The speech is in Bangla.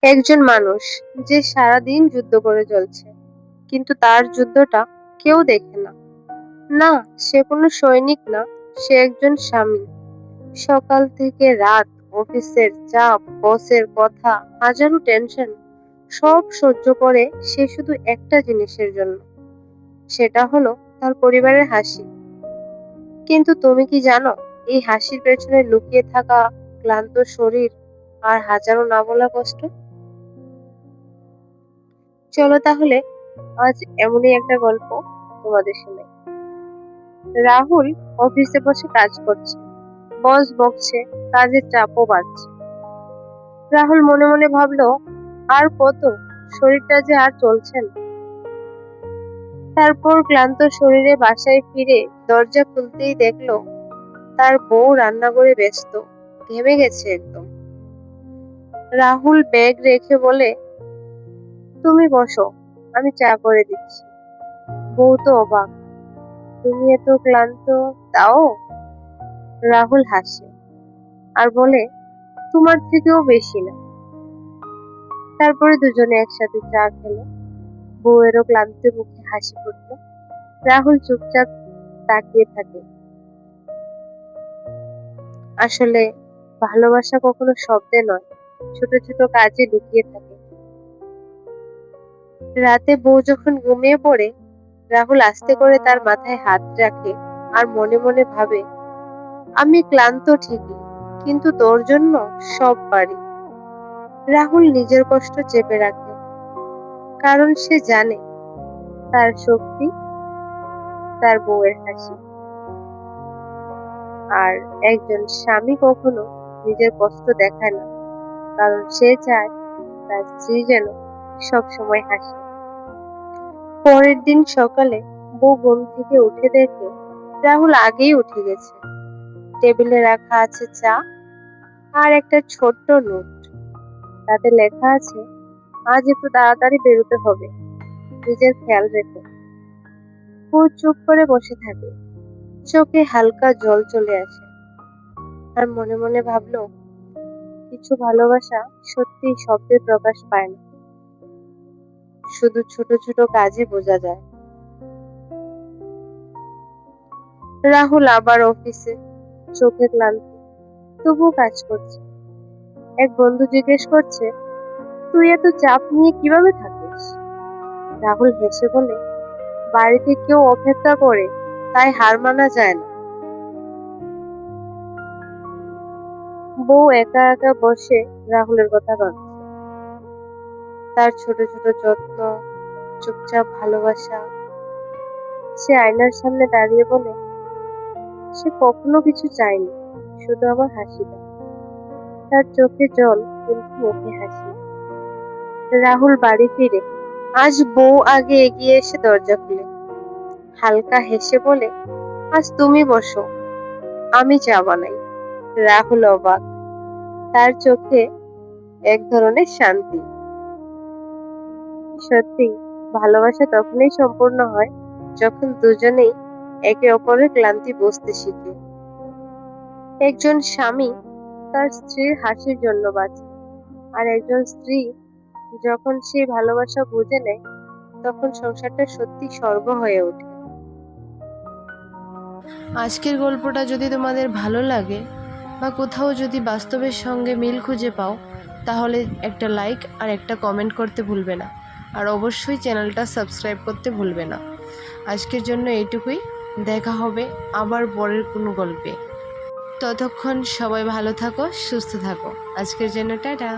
একজন মানুষ যে সারাদিন যুদ্ধ করে চলছে, কিন্তু তার যুদ্ধটা কেউ দেখে না। না, সে কোনো সৈনিক না, সে একজন স্বামী। সকাল থেকে রাত, অফিসের চাপ, বসের কথা, হাজারো টেনশন সব সহ্য করে সে শুধু একটা জিনিসের জন্য, সেটা হলো তার পরিবারের হাসি। কিন্তু তুমি কি জানো, এই হাসির পেছনে লুকিয়ে থাকা ক্লান্ত শরীর আর হাজারো না বলা কষ্ট? চলো তাহলে আজ এমনই একটা গল্প তোমাদের শোনাই। রাহুল অফিসে বসে কাজ করছে, বস বকছে, কাজের চাপও বাড়ছে। রাহুল মনে মনে ভাবলো, আর কত, শরীরটা যে আর চলছে না। তারপর ক্লান্ত শরীরে বাসায় ফিরে দরজা খুলতেই দেখলো তার বউ রান্নাঘরে ব্যস্ত, ঘেমে গেছে একদম। রাহুল ব্যাগ রেখে বলে, তুমি বসো, আমি চা করে দিচ্ছি। বউ তো অবাক, তুমি এত ক্লান্ত, তাও? রাহুল হাসে আর বলে, তোমার থেকেও বেশি না। তারপরে দুজনে একসাথে চা খেলো। বউয়েরও ক্লান্ত মুখে হাসি ফুটলো। রাহুল চুপচাপ তাকিয়ে থাকে। আসলে ভালোবাসা কখনো শব্দে নয়, ছোট ছোট কাজে লুকিয়ে থাকে। রাতে বউ যখন ঘুমিয়ে পড়ে, রাহুল আস্তে করে তার মাথায় হাত রাখে আর মনে মনে ভাবে, আমি ক্লান্ত ঠিকই, কিন্তু তোর জন্য সব পারি। রাহুল নিজের কষ্ট চেপে রাখে, কারণ সে জানে তার শক্তি তার বউয়ের হাসি। আর একজন স্বামী কখনো নিজের কষ্ট দেখায় না, কারণ সে চায় তার স্ত্রী যেন সব সময় হাসে। পরের দিন সকালে বউ ঘুম থেকে উঠে দেখে রাহুল আগেই উঠে গেছে। টেবিলে রাখা আছে চা আর একটা ছোট্ট নোট। তাতে লেখা আছে, আজ একটু তাড়াতাড়ি বেরোতে হবে, নিজের খেয়াল রেখো। বউ চুপ করে বসে থাকে, চোখে হালকা জল চলে আসে। আর মনে মনে ভাবলো, কিছু ভালোবাসা সত্যিই শব্দে প্রকাশ পায় না, শুধু ছোট ছোট কাজে বোঝা যায়। রাহুল আবার অফিসে, চোখে ক্লান্তি, তবুও কাজ করছে। এক বন্ধু জিজ্ঞেস করছে, তুই এত চাপ নিয়ে কিভাবে থাকিস? রাহুল হেসে বলে, বাড়িতে কেউ অপেক্ষা করে, তাই হার মানা যায় না। বউ একা একা বসে রাহুলের কথা ভাবছে, তার ছোট ছোট যত্ন, চুপচাপ ভালোবাসা। সে আয়নার সামনে দাঁড়িয়ে বলে, সে কখনো কিছু চায়নি, শুধু আমার হাসিটা। তার চোখে জল, কিন্তু মুখে হাসি। রাহুল বাড়ি ফিরে, আজ বউ আগে এগিয়ে এসে দরজা খুলে হালকা হেসে বলে, আজ তুমি বসো, আমি চা বানাই। রাহুল অবাক, তার চোখে এক ধরনের শান্তি। সত্যি, ভালোবাসা তখনই সম্পূর্ণ হয় যখন দুজনেই একে অপরের ক্লান্তি বুঝতে শিখে। একজন স্বামী তার স্ত্রীর হাসির জন্য বাঁচে, আর একজন স্ত্রী যখন সেই ভালোবাসা বুঝে নেয়, তখন সংসারটা সত্যি স্বর্গ হয়ে ওঠে। আজকের গল্পটা যদি তোমাদের ভালো লাগে বা কোথাও যদি বাস্তবের সঙ্গে মিল খুঁজে পাও, তাহলে একটা লাইক আর একটা কমেন্ট করতে ভুলবে না। আর অবশ্যই চ্যানেলটা সাবস্ক্রাইব করতে ভুলবে না। আজকের জন্য এইটুকুই। দেখা হবে আবার পরের কোনো গল্পে। ততক্ষণ সবাই ভালো থাকো, সুস্থ থাকো। আজকের জন্য টাটা।